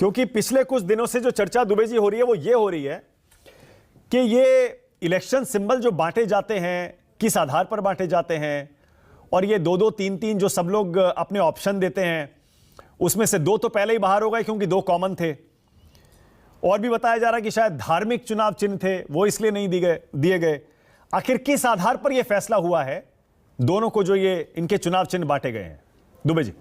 क्योंकि पिछले कुछ दिनों से जो चर्चा दुबे जी हो रही है वो ये हो रही है कि ये इलेक्शन सिंबल जो बांटे जाते हैं किस आधार पर बांटे जाते हैं, और ये 2-2, 3-3 जो सब लोग अपने ऑप्शन देते हैं उसमें से 2 तो पहले ही बाहर हो गए क्योंकि 2 कॉमन थे, और भी बताया जा रहा है कि शायद धार्मिक चुनाव चिन्ह थे वो इसलिए नहीं दिए गए। आखिर किस आधार पर यह फैसला हुआ है दोनों को जो ये इनके चुनाव चिन्ह बांटे गए हैं? दुबे जी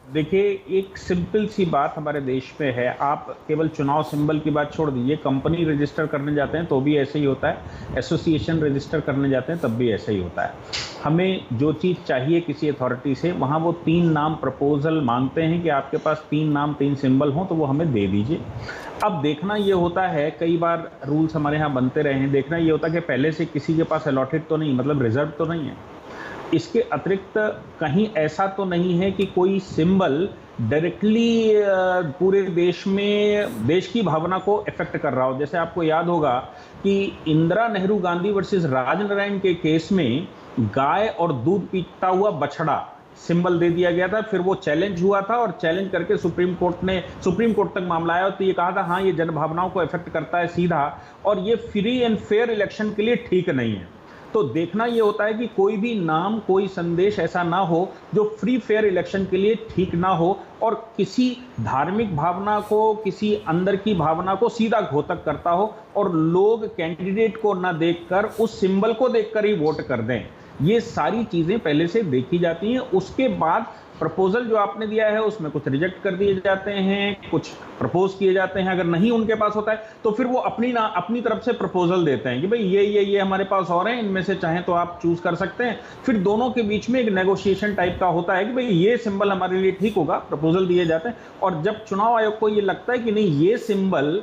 देखिए, एक सिंपल सी बात हमारे देश में है, आप केवल चुनाव सिंबल की बात छोड़ दीजिए, कंपनी रजिस्टर करने जाते हैं तो भी ऐसे ही होता है, एसोसिएशन रजिस्टर करने जाते हैं तब भी ऐसा ही होता है। हमें जो चीज़ चाहिए किसी अथॉरिटी से, वहाँ वो 3 नाम प्रपोजल मांगते हैं कि आपके पास 3 नाम 3 सिंबल हों तो वो हमें दे दीजिए। अब देखना ये होता है, कई बार रूल्स हमारे यहाँ बनते रहे हैं, देखना ये होता है कि पहले से किसी के पास अलॉटेड तो नहीं, मतलब रिजर्व तो नहीं है। इसके अतिरिक्त कहीं ऐसा तो नहीं है कि कोई सिंबल डायरेक्टली पूरे देश में देश की भावना को इफेक्ट कर रहा हो। जैसे आपको याद होगा कि इंदिरा नेहरू गांधी वर्सेस राजनारायण के केस में गाय और दूध पीता हुआ बछड़ा सिंबल दे दिया गया था, फिर वो चैलेंज हुआ था और चैलेंज करके सुप्रीम कोर्ट तक मामला आया तो ये कहा था हाँ ये जन भावनाओं को इफेक्ट करता है सीधा, और ये फ्री एंड फेयर इलेक्शन के लिए ठीक नहीं है। तो देखना ये होता है कि कोई भी नाम, कोई संदेश ऐसा ना हो जो फ्री फेयर इलेक्शन के लिए ठीक ना हो और किसी धार्मिक भावना को, किसी अंदर की भावना को सीधा घोतक करता हो और लोग कैंडिडेट को ना देखकर उस सिंबल को देखकर ही वोट कर दें। ये सारी चीजें पहले से देखी जाती हैं। उसके बाद प्रपोजल जो आपने दिया है उसमें कुछ रिजेक्ट कर दिए जाते हैं, कुछ प्रपोज किए जाते हैं। अगर नहीं उनके पास होता है तो फिर वो अपनी तरफ से प्रपोजल देते हैं कि भाई ये हमारे पास और हैं, इनमें से चाहें तो आप चूज कर सकते हैं। फिर दोनों के बीच में एक नेगोशिएशन टाइप का होता है कि भाई ये सिंबल हमारे लिए ठीक होगा, प्रपोजल दिए जाते हैं। और जब चुनाव आयोग को ये लगता है कि नहीं ये सिंबल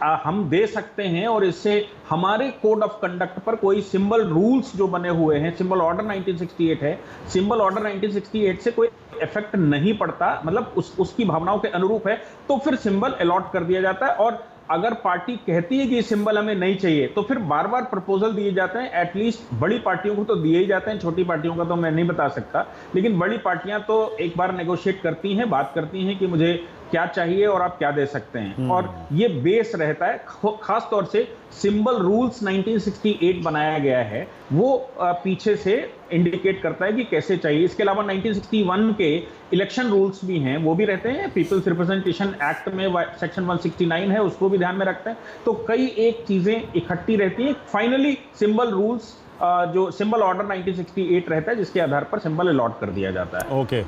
हम दे सकते हैं और इससे हमारे कोड ऑफ कंडक्ट पर कोई सिंबल रूल्स जो बने हुए हैं, सिंबल ऑर्डर 1968 है, सिंबल ऑर्डर 1968 से कोई इफेक्ट नहीं पड़ता, मतलब उसकी भावनाओं के अनुरूप है, तो फिर सिंबल अलॉट कर दिया जाता है। और अगर पार्टी कहती है कि सिंबल हमें नहीं चाहिए तो फिर बार बार प्रपोजल दिए जाते हैं। एटलीस्ट बड़ी पार्टियों को तो दिए ही जाते हैं, छोटी पार्टियों का तो मैं नहीं बता सकता, लेकिन बड़ी पार्टियां तो एक बार नेगोशिएट करती हैं, बात करती हैं कि मुझे क्या चाहिए और आप क्या दे सकते हैं, और ये बेस रहता है। खास तौर से सिंबल रूल्स 1968 बनाया गया है, वो पीछे से इंडिकेट करता है कि कैसे चाहिए। इसके अलावा 1961 के इलेक्शन रूल्स भी हैं, वो भी रहते हैं। पीपल्स रिप्रेजेंटेशन एक्ट में सेक्शन 169 है, उसको भी ध्यान में रखते हैं। तो कई एक चीजें इकट्ठी रहती हैं। फाइनली सिंबल रूल्स जो सिंबल ऑर्डर 1968 रहता है जिसके आधार पर सिंबल अलॉट कर दिया जाता है। ओके।